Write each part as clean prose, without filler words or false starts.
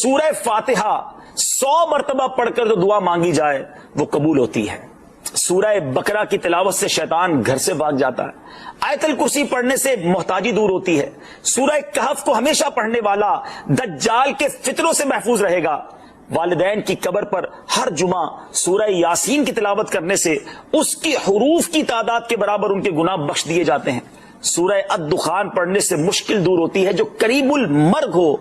سورہ فاتحہ 100 مرتبہ پڑھ کر جو دعا مانگی جائے وہ قبول ہوتی ہے. سورہ بقرہ کی تلاوت سے شیطان گھر سے بھاگ جاتا ہے. آیت الکرسی پڑھنے سے محتاجی دور ہوتی ہے. سورہ کہف کو ہمیشہ پڑھنے والا دجال کے فتنوں سے محفوظ رہے گا. والدین کی قبر پر ہر جمعہ سورہ یاسین کی تلاوت کرنے سے اس کی حروف کی تعداد کے برابر ان کے گناہ بخش دیے جاتے ہیں. سورہ الدخان پڑھنے سے مشکل دور ہوتی ہے. جو قریب المرگ ہو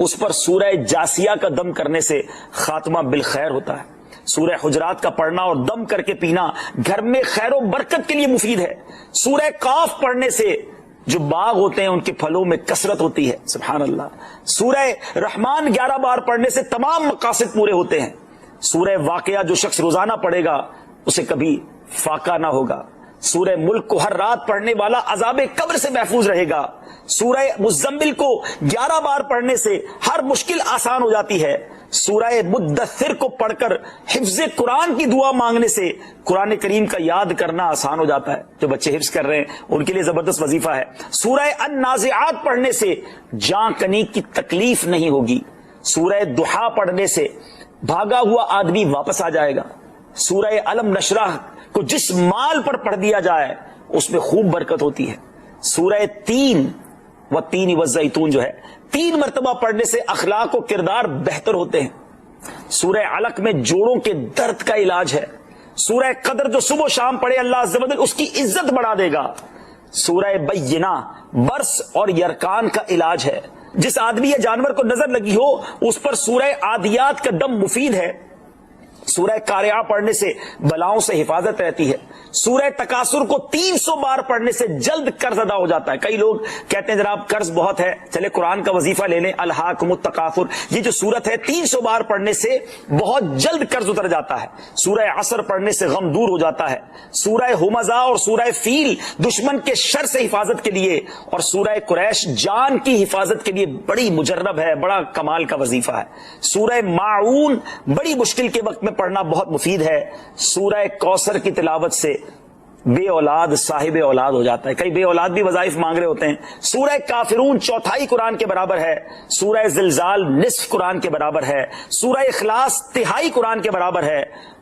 اس پر سورہ جاسیہ کا دم کرنے سے خاتمہ بالخیر ہوتا ہے. سورہ حجرات کا پڑھنا اور دم کر کے پینا گھر میں خیر و برکت کے لیے مفید ہے. سورہ قاف پڑھنے سے جو باغ ہوتے ہیں ان کے پھلوں میں کثرت ہوتی ہے. سبحان اللہ. سورہ رحمان 11 بار پڑھنے سے تمام مقاصد پورے ہوتے ہیں. سورہ واقعہ جو شخص روزانہ پڑھے گا اسے کبھی فاقہ نہ ہوگا. سورہ ملک کو ہر رات پڑھنے والا عذاب قبر سے محفوظ رہے گا. سورہ مزمل کو 11 بار پڑھنے سے ہر مشکل آسان ہو جاتی ہے. سورہ مدثر کو پڑھ کر حفظ قرآن کی دعا مانگنے سے قرآن کریم کا یاد کرنا آسان ہو جاتا ہے. جو بچے حفظ کر رہے ہیں ان کے لیے زبردست وظیفہ ہے. سورہ النازعات پڑھنے سے جان کنی کی تکلیف نہیں ہوگی. سورہ دحا پڑھنے سے بھاگا ہوا آدمی واپس آ جائے گا. سورہ علم نشرح کو جس مال پر پڑھ دیا جائے اس میں خوب برکت ہوتی ہے. سورہ تین والزیتون جو ہے 3 مرتبہ پڑھنے سے اخلاق و کردار بہتر ہوتے ہیں. سورہ علق میں جوڑوں کے درد کا علاج ہے. سورہ قدر جو صبح و شام پڑھے اللہ عز و جل اس کی عزت بڑھا دے گا. سورہ بینہ برس اور یرکان کا علاج ہے. جس آدمی یا جانور کو نظر لگی ہو اس پر سورہ عادیات کا دم مفید ہے. سورہ قارعہ پڑھنے سے بلاؤں سے حفاظت رہتی ہے. سورہ تکاثر کو 300 بار پڑھنے سے جلد قرض ادا ہو جاتا ہے. کئی لوگ کہتے ہیں جناب قرض بہت ہے, چلے قرآن کا وظیفہ لے لیں. الہاکم التکاثر یہ جو سورت ہے 300 بار پڑھنے سے بہت جلد قرض اتر جاتا ہے. سورہ عصر پڑھنے سے غم دور ہو جاتا ہے. سورہ ہمزہ اور سورہ فیل دشمن کے شر سے حفاظت کے لیے, اور سورہ قریش جان کی حفاظت کے لیے بڑی مجرب ہے, بڑا کمال کا وظیفہ ہے. سورہ ماعون بڑی مشکل کے وقت میں پڑھنا بہت مفید ہے. سورہ کوثر کی تلاوت سے بے اولاد صاحب اولاد ہو جاتا ہے. کئی بے اولاد بھی وظائف مانگ رہے ہوتے ہیں. سورہ کافرون 1/4 قرآن کے برابر ہے. سورہ زلزال نصف قرآن کے برابر ہے. سورہ اخلاص 1/3 قرآن کے برابر ہے.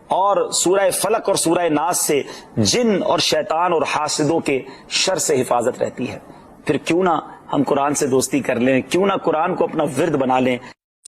اور سورہ فلق اور سورہ ناس سے جن اور شیطان اور حاسدوں کے شر سے حفاظت رہتی ہے. پھر کیوں نہ ہم قرآن سے دوستی کر لیں, کیوں نہ قرآن کو اپنا ورد بنا لیں.